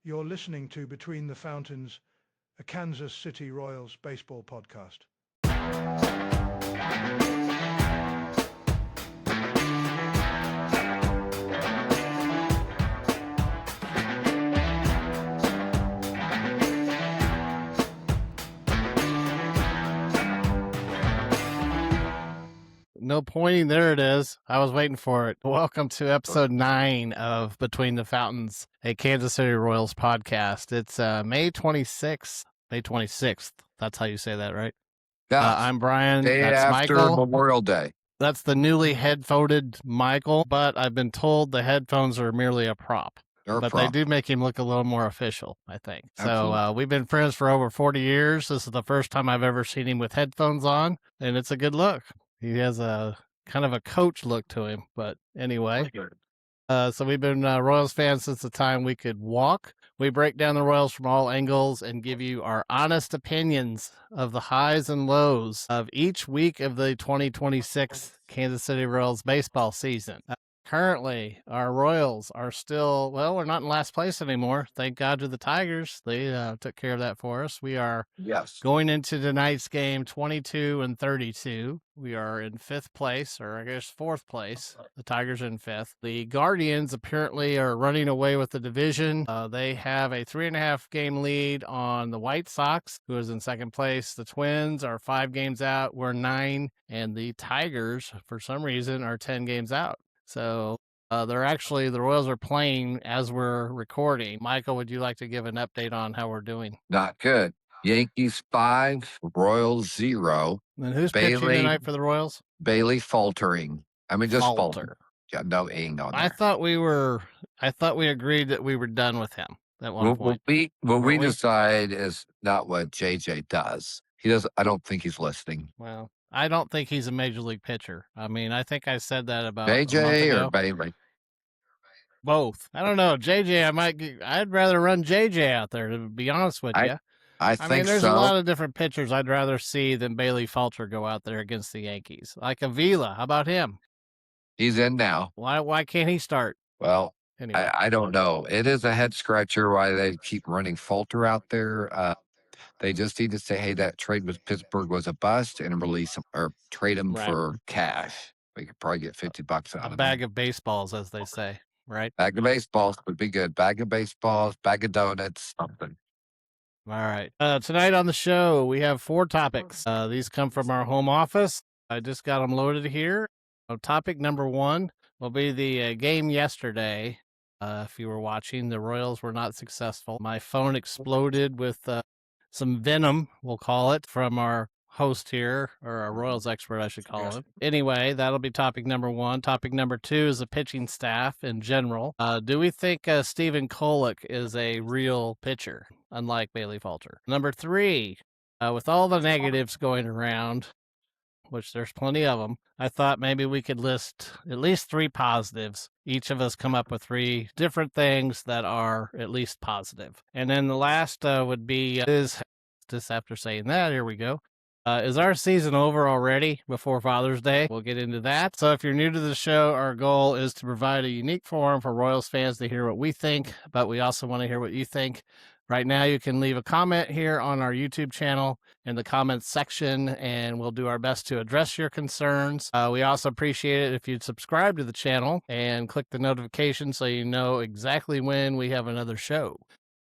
You're listening to Between the Fountains, a Kansas City Royals baseball podcast. No pointing. There it is. I was waiting for it. Welcome to episode 9 of Between the Fountains, a Kansas City Royals podcast. It's May 26th. May 26th. That's how you say that, right? Yeah. I'm Bryan. Day That's after Michael. Memorial Day. That's the newly headphoned Michael, but I've been told the headphones are merely a prop. They do make him look a little more official, I think. Absolutely. So we've been friends for over 40 years. This is the first time I've ever seen him with headphones on, and it's a good look. He has a kind of a coach look to him, but anyway. So we've been Royals fans since the time we could walk. We break down the Royals from all angles and give you our honest opinions of the highs and lows of each week of the 2026 Kansas City Royals baseball season. Currently, our Royals are still, well, we're not in last place anymore. Thank God to the Tigers. They took care of that for us. We are going into tonight's game 22-32. We are in 5th place, or I guess 4th place. The Tigers are in 5th. The Guardians apparently are running away with the division. They have a 3.5 game lead on the White Sox, who is in 2nd place. The Twins are 5 games out. We're 9. And the Tigers, for some reason, are 10 games out. So the Royals are playing as we're recording. Michael, would you like to give an update on how we're doing? Not good. Yankees 5, Royals 0. And who's pitching tonight for the Royals? Bailey faltering. I mean, just falter. Yeah, no ain't on there. I thought we agreed that we were done with him at one point. What we decide is not what JJ does. I don't think he's listening. Well, I don't think he's a major league pitcher. I mean, I think I said that about JJ or Bailey. Both. I don't know. JJ, I'd rather run JJ out there, to be honest with you. I mean, there's a lot of different pitchers I'd rather see than Bailey Falter go out there against the Yankees. Like Avila, how about him? He's in now. Why can't he start? Well, anyway. I don't know. It is a head scratcher why they keep running Falter out there. They just need to say, hey, that trade with Pittsburgh was a bust and release him or trade him for cash. We could probably get $50 out of him. A bag of baseballs, as they say, right? Bag of baseballs would be good. Bag of baseballs, bag of donuts, something. All right. Tonight on the show, we have 4 topics. These come from our home office. I just got them loaded here. Topic number 1 will be the game yesterday. If you were watching, the Royals were not successful. My phone exploded with some venom, we'll call it, from our host here, or our Royals expert, I should call him. Anyway, that'll be topic number 1. Topic number 2 is the pitching staff in general. Do we think Stephen Kolek is a real pitcher, unlike Bailey Falter? Number 3, with all the negatives going around, which there's plenty of them, I thought maybe we could list at least 3 positives. Each of us come up with 3 different things that are at least positive. And then the last would be, just after saying that, here we go. Is our season over already before Father's Day? We'll get into that. So if you're new to the show, our goal is to provide a unique forum for Royals fans to hear what we think, but we also want to hear what you think. Right now, you can leave a comment here on our YouTube channel in the comments section, and we'll do our best to address your concerns. We also appreciate it if you'd subscribe to the channel and click the notification so you know exactly when we have another show.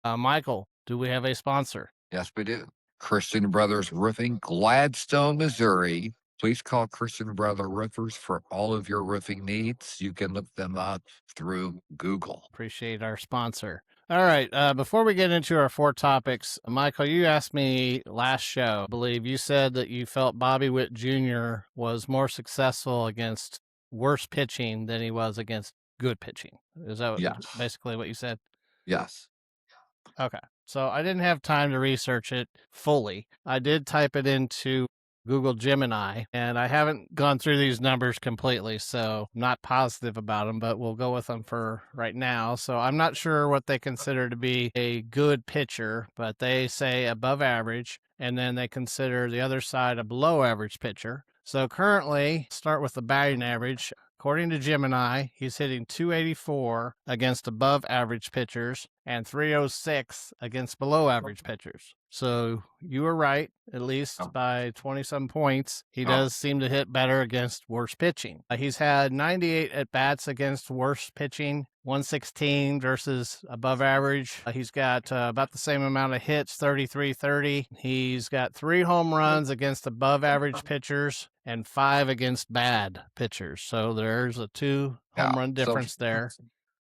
Michael, do we have a sponsor? Yes, we do. Christian Brothers Roofing, Gladstone, Missouri. Please call Christian Brother Roofers for all of your roofing needs. You can look them up through Google. Appreciate our sponsor. All right, before we get into our 4 topics, Michael, you asked me last show, I believe you said that you felt Bobby Witt Jr. was more successful against worse pitching than he was against good pitching. Is that basically what you said? Yes. Okay. So I didn't have time to research it fully. I did type it into Google Gemini, and I haven't gone through these numbers completely, so I'm not positive about them, but we'll go with them for right now. So I'm not sure what they consider to be a good pitcher, but they say above average, and then they consider the other side a below average pitcher. So currently, start with the batting average. According to Gemini, he's hitting 284 against above average pitchers and 306 against below average pitchers. So you were right, at least by 20-some points. He does seem to hit better against worse pitching. He's had 98 at-bats against worse pitching, 116 versus above average. He's got about the same amount of hits, 33-30. He's got 3 home runs against above average pitchers and 5 against bad pitchers. So there's a 2 home run difference there.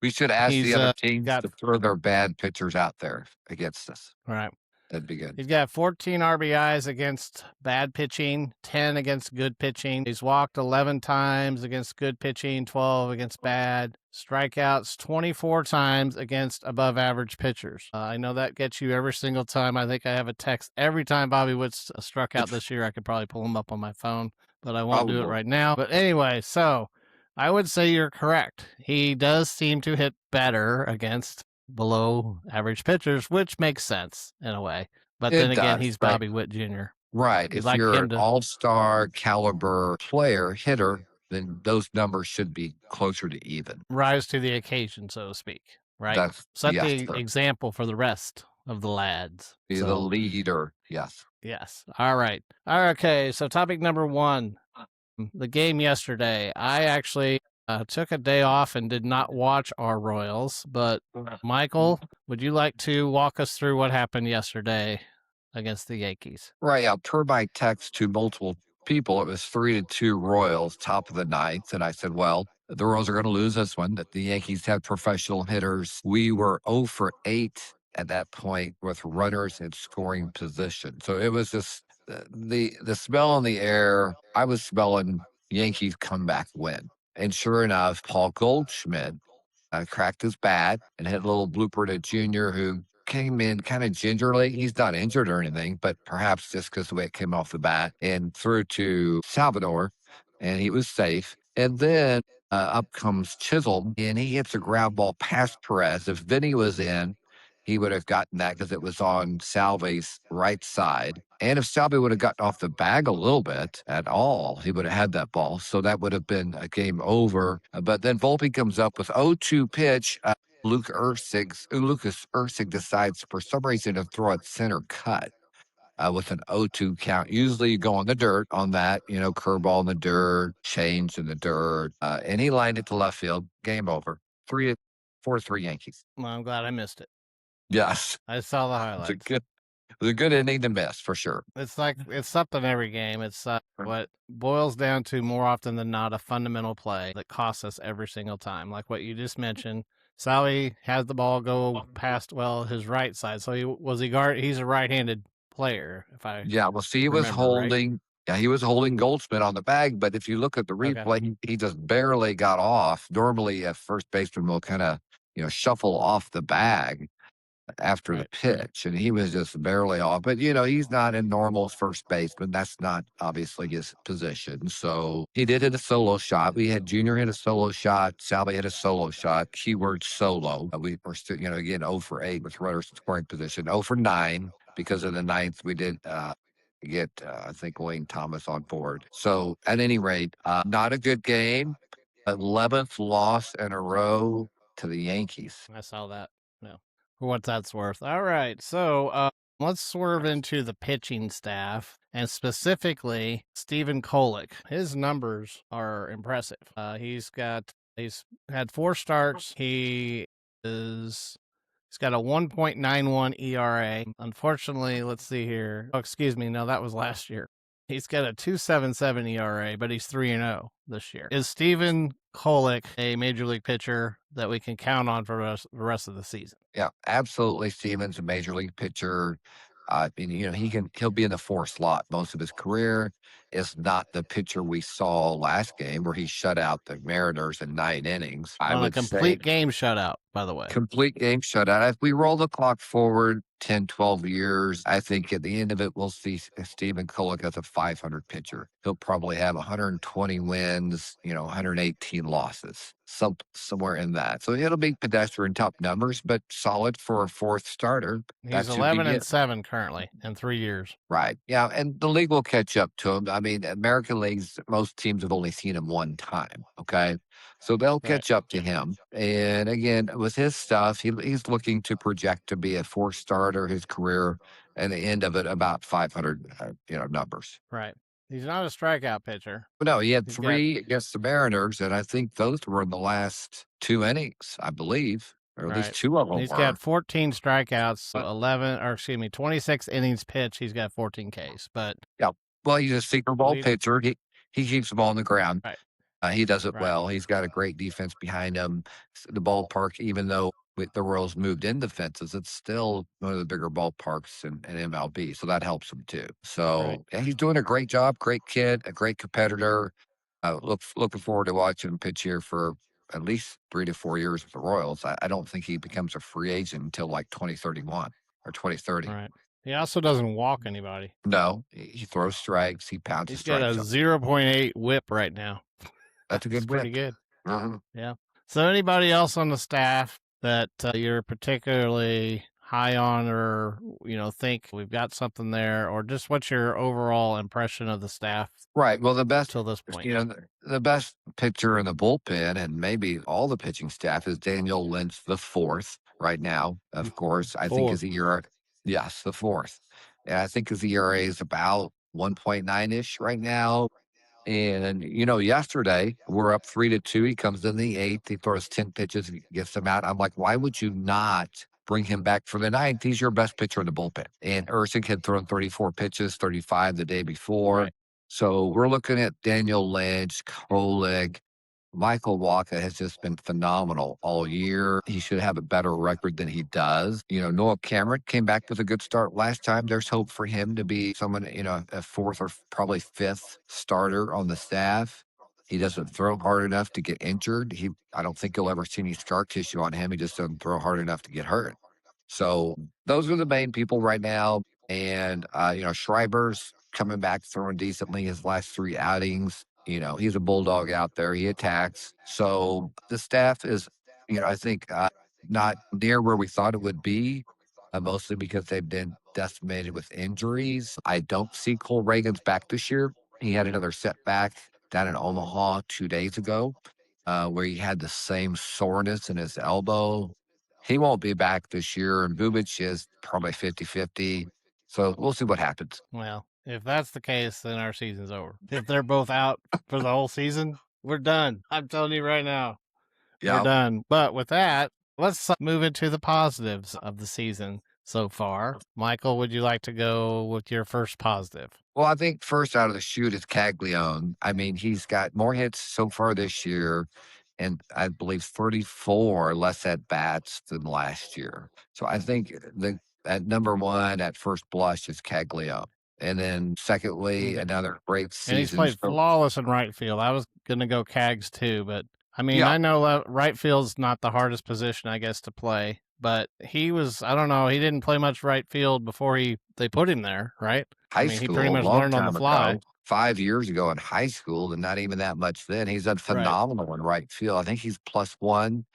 We should ask the other teams to throw their bad pitchers out there against us. Right. That'd be good. He's got 14 RBIs against bad pitching, 10 against good pitching. He's walked 11 times against good pitching, 12 against bad. Strikeouts 24 times against above average pitchers. I know that gets you every single time. I think I have a text every time Bobby Witt's struck out this year. I could probably pull him up on my phone, but I won't do it right now. But anyway, so I would say you're correct. He does seem to hit better against below average pitchers, which makes sense in a way. But then again, he's Bobby Witt Jr. Right. If you're an all-star caliber player, hitter, then those numbers should be closer to even. Rise to the occasion, so to speak. Right? Set the example for the rest of the lads. Be the leader. Yes. Yes. All right. Okay, so topic number 1. The game yesterday. I actually took a day off and did not watch our Royals, but Michael, would you like to walk us through what happened yesterday against the Yankees? Right. Per my text to multiple people, it was 3-2 Royals, top of the 9th. And I said, well, the Royals are going to lose this one. That the Yankees have professional hitters. We were 0 for 8 at that point with runners in scoring position. So it was just the smell in the air. I was smelling Yankees comeback win. And sure enough, Paul Goldschmidt cracked his bat and hit a little blooper to Junior, who came in kind of gingerly. He's not injured or anything, but perhaps just because the way it came off the bat, and threw to Salvador, and he was safe. And then up comes Chisholm, and he hits a ground ball past Perez. If Vinny was in, he would have gotten that because it was on Salvi's right side. And if Salvi would have gotten off the bag a little bit at all, he would have had that ball. So that would have been a game over. But then Volpe comes up with 0-2 pitch. Lucas Ursig decides for some reason to throw a center cut with an 0-2 count. Usually you go on the dirt on that, curveball in the dirt, change in the dirt. And he lined it to left field. Game over. 4-3 Yankees. Well, I'm glad I missed it. Yes. I saw the highlights. It was a good inning to miss, for sure. It's something every game. It's what boils down to more often than not a fundamental play that costs us every single time. Like what you just mentioned, Salvi has the ball go past, his right side. So he's a right-handed player, if I he was holding right? Yeah, he was holding Goldsmith on the bag, but if you look at the replay, he just barely got off. Normally a first baseman will kind of, shuffle off the bag after the pitch, and he was just barely off. But, he's not a normal first baseman. That's not obviously his position. So he did hit a solo shot. We had Junior hit a solo shot. Salvi hit a solo shot. Keyword solo. We were still, again, 0 for 8 with runners in scoring position. 0 for 9 because in the 9th we did get, I think, Wayne Thomas on board. So at any rate, not a good game. 11th loss in a row to the Yankees. I saw that. No. For what that's worth. All right, so let's swerve into the pitching staff, and specifically Stephen Kolek. His numbers are impressive. He's had 4 starts. He's got a 1.91 ERA. Unfortunately, let's see here. Oh, excuse me. No, that was last year. He's got a 2.77 ERA, but he's 3-0 this year. Is Stephen Kolek a major league pitcher that we can count on for the rest of the season? Yeah, absolutely. Stephen's a major league pitcher. He'll be in the 4 slot most of his career. Is not the pitcher we saw last game where he shut out the Mariners in 9 innings. A complete game shutout, by the way. Complete game shutout. If we roll the clock forward 10, 12 years, I think at the end of it, we'll see Stephen Kolek as a 500 pitcher. He'll probably have 120 wins, 118 losses, somewhere in that. So it'll be pedestrian top numbers, but solid for a 4th starter. He's 11-7 currently in 3 years. Right. Yeah, and the league will catch up to him. I mean, American Leagues, most teams have only seen him one time. Okay. So they'll catch up to him. And again, with his stuff, he's looking to project to be a 4-starter his career, and the end of it about 500, numbers. Right. He's not a strikeout pitcher. But no, he had He's 3 against the Mariners, and I think those were in the last 2 innings, I believe, or at least 2 of them He's were. got 14 strikeouts, 26 innings pitched. He's got 14 Ks. But yeah, well, he's a sinker ball pitcher. He keeps the ball on the ground. Right. He does it well. He's got a great defense behind him. The ballpark, even though the Royals moved in defenses, it's still one of the bigger ballparks in MLB. So that helps him too. So yeah, he's doing a great job. Great kid, a great competitor. Looking forward to watching him pitch here for at least 3 to 4 years with the Royals. I don't think he becomes a free agent until like 2031 or 2030. Right. He also doesn't walk anybody. No, he throws strikes. He pounds He's strikes. He's got a 0.8 whip right now. That's a good whip. Pretty good. Mm-hmm. Yeah. So anybody else on the staff that you're particularly high on, or think we've got something there, or just what's your overall impression of the staff? Right. Well, the best till this point, the best pitcher in the bullpen, and maybe all the pitching staff, is Daniel Lynch the fourth right now. Of course, I think his ERA, yes, the fourth, and I think his ERA is about 1.9 ish right now. And, yesterday we're up 3-2. He comes in the eighth. He throws 10 pitches and gets them out. I'm like, why would you not bring him back for the ninth? He's your best pitcher in the bullpen. And Ursink had thrown 34 pitches, 35 the day before. Right. So we're looking at Daniel Lynch, Kolek. Michael Wacha has just been phenomenal all year. He should have a better record than he does. Noah Cameron came back with a good start last time. There's hope for him to be someone, a fourth or probably fifth starter on the staff. He doesn't throw hard enough to get injured. I don't think you'll ever see any scar tissue on him. He just doesn't throw hard enough to get hurt. So those are the main people right now. And, Schreiber's coming back, throwing decently his last 3 outings. He's a bulldog out there. He attacks. So the staff is, I think not near where we thought it would be, mostly because they've been decimated with injuries. I don't see Cole Reagan's back this year. He had another setback down in Omaha 2 days ago, where he had the same soreness in his elbow. He won't be back this year, and Bubic is probably 50-50. So we'll see what happens. Well, if that's the case, then our season's over. If they're both out for the whole season, we're done. I'm telling you right now, we're done. But with that, let's move into the positives of the season so far. Michael, would you like to go with your first positive? Well, I think first out of the chute is Caglione. I mean, he's got more hits so far this year, and I believe 34 less at-bats than last year. So I think at number one, at first blush, is Caglione. And then secondly, another great season. And he's played flawless in right field. I was going to go Cags too, but I mean, I know right field's not the hardest position, I guess, to play, but he was, I don't know, he didn't play much right field before they put him there, right? High school, he pretty much learned on the fly. Ago, 5 years ago in high school, and not even that much then. He's done phenomenal in right field. I think he's +1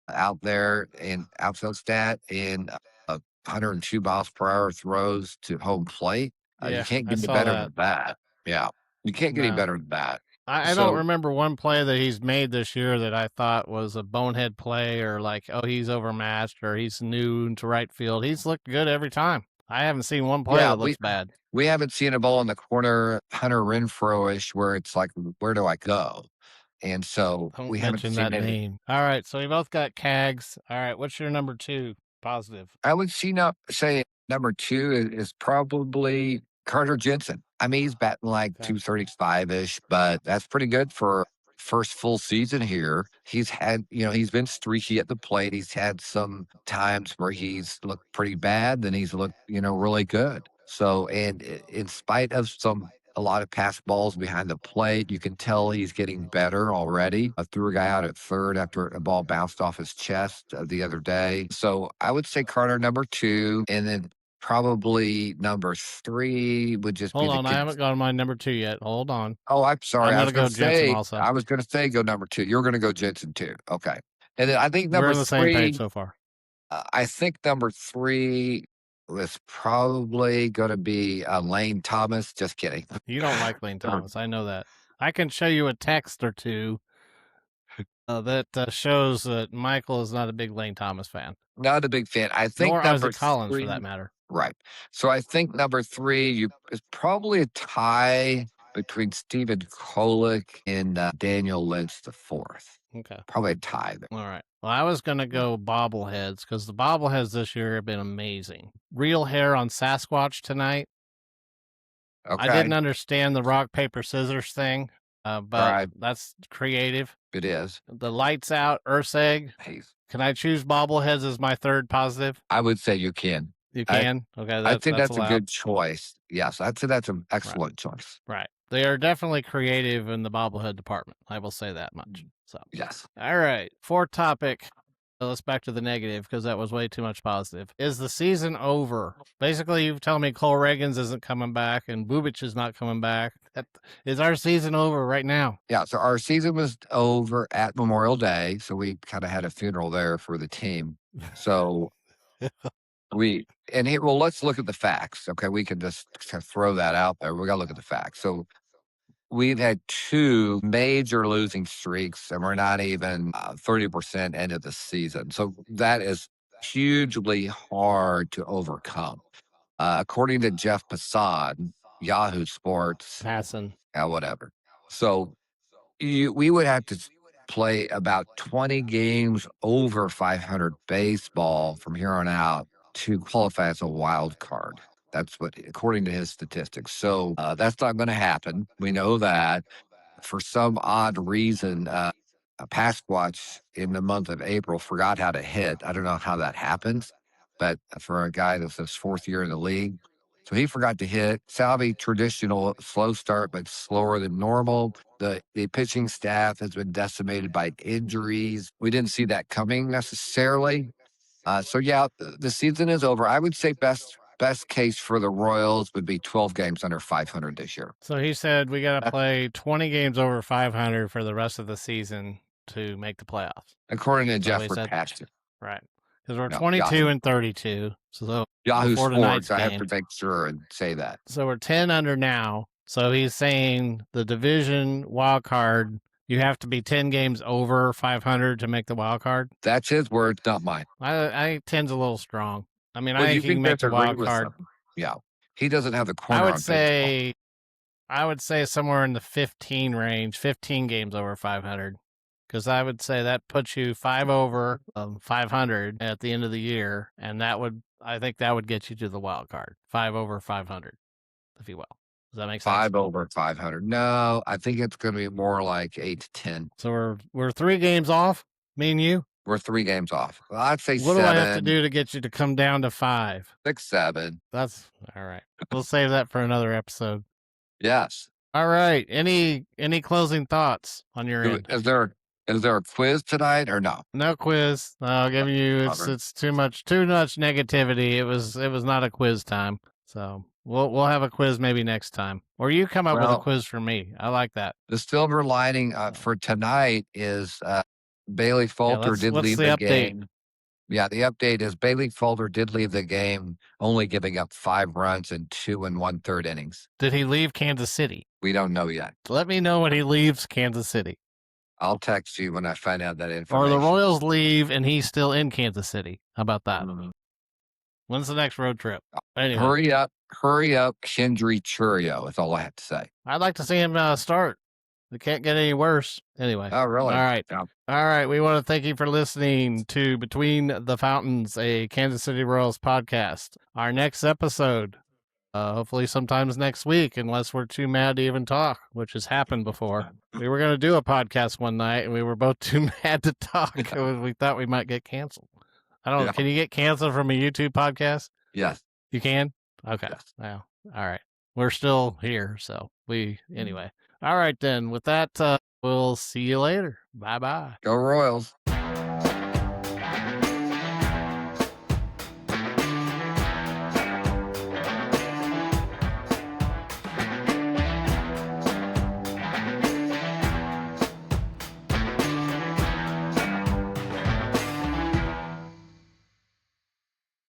out there in outfield stat in 102 miles per hour throws to home plate. You can't get any better than that. Yeah. You can't get any better than that. I don't remember one play that he's made this year that I thought was a bonehead play, or like, oh, he's overmatched, or he's new to right field. He's looked good every time. I haven't seen one play that looks bad. We haven't seen a ball in the corner, Hunter Renfroe-ish, where it's like, where do I go? And so we haven't seen that name. All right. So we both got Cags. All right. What's your number 2 positive? I would say number 2 is probably Carter Jensen. I mean, he's batting like 235-ish, but that's pretty good for first full season here. He's had, he's been streaky at the plate. He's had some times where he's looked pretty bad, then he's looked, really good. So, and in spite of a lot of pass balls behind the plate, you can tell he's getting better already. I threw a guy out at third after a ball bounced off his chest the other day. So I would say Carter number 2, and then probably number 3 would just Hold be on, I haven't got my number 2 yet. Hold on. Oh, I'm sorry. I'm going to go Jensen also. I was going to say go number 2. You're going to go Jensen too. Okay. And then I think number 3. We're on the same page so far. I think number 3 was probably going to be Lane Thomas. Just kidding. You don't like Lane Thomas. I know that. I can show you a text or two that shows that Michael is not a big Lane Thomas fan. Not a big fan. I think Nor number Isaac Collins, 3, for that matter. Right. So I think number 3 is probably a tie between Stephen Kolek and Daniel Lynch the fourth. Okay. Probably a tie there. All right. Well, I was going to go bobbleheads because the bobbleheads this year have been amazing. Real hair on Sasquatch tonight. Okay. I didn't understand the rock, paper, scissors thing, but that's creative. It is. The lights out, Earth's egg. Can I choose bobbleheads as my third positive? I would say you can. You can? Okay. I think that's allowed. a good choice. Yes, I'd say that's an excellent choice. Right. They are definitely creative in the bobblehead department. I will say that much. So yes. All right. Fourth topic. Let's back to the negative because that was way too much positive. Is the season over? Basically, you've told me Cole Reagans isn't coming back and Bubic is not coming back. Is our season over right now? Yeah, so our season was over at Memorial Day, so we kind of had a funeral there for the team. So let's look at the facts. Okay, we can just kind of throw that out there. We got to look at the facts. So we've had 2 major losing streaks, and we're not even 30% into the season. So that is hugely hard to overcome. According to Jeff Passan, Yahoo Sports, whatever. So we would have to play about 20 games over 500 baseball from here on out to qualify as a wild card. That's what, according to his statistics. So that's not going to happen. We know that. For some odd reason, Pasquatch in the month of April forgot how to hit. I don't know how that happens, but for a guy that's his 4th year in the league, so he forgot to hit. Salvi, traditional slow start, but slower than normal. The pitching staff has been decimated by injuries. We didn't see that coming necessarily. So yeah, the season is over. I would say best case for the Royals would be 12 games under 500 this year. So he said we got to play 20 games over 500 for the rest of the season to make the playoffs. According to Jeff Pastor. Right. Because we're 22 and 32. So Yahoo Sports, I have to make sure and say that. So we're 10 under now. So he's saying the division wild card, you have to be 10 games over 500 to make the wild card. That's his words, not mine. I think 10's a little strong. I mean, I think he can make the wild card. Yeah. He doesn't have the corner. I would say somewhere in the 15 range, 15 games over 500. Because I would say that puts you 5 over 500 at the end of the year, and I think that would get you to the wild card. 5 over 500, if you will. Does that make sense? 5 over 500. No, I think it's going to be more like 8 to 10. So we're 3 games off, me and you? We're 3 games off. Well, I'd say 7. What do I have to do to get you to come down to 5? 6, 7. That's all right. We'll save that for another episode. Yes. All right. Any closing thoughts on your end? Is there a quiz tonight or no? No quiz. I'll give you. It's too much negativity. It was not a quiz time. So we'll have a quiz maybe next time, or you come up with a quiz for me. I like that. The silver lining for tonight is Bailey Falter did leave the game. Yeah, the update is Bailey Falter did leave the game, only giving up 5 runs in 2 1/3 innings. Did he leave Kansas City? We don't know yet. Let me know when he leaves Kansas City. I'll text you when I find out that information. Or the Royals leave and he's still in Kansas City. How about that? Mm-hmm. When's the next road trip? Anyway. Hurry up, Kendry Churio. That's all I have to say. I'd like to see him start. It can't get any worse. Anyway. Oh, really? All right. Yeah. All right. We want to thank you for listening to Between the Fountains, a Kansas City Royals podcast. Our next episode, hopefully sometimes next week, unless we're too mad to even talk, which has happened before. We were going to do a podcast one night, and we were both too mad to talk. We thought we might get canceled. I don't know. Can you get canceled from a YouTube podcast? Yes. You can? Okay. Yes. Well, all right. We're still here, so anyway. All right, then. With that, we'll see you later. Bye-bye. Go Royals.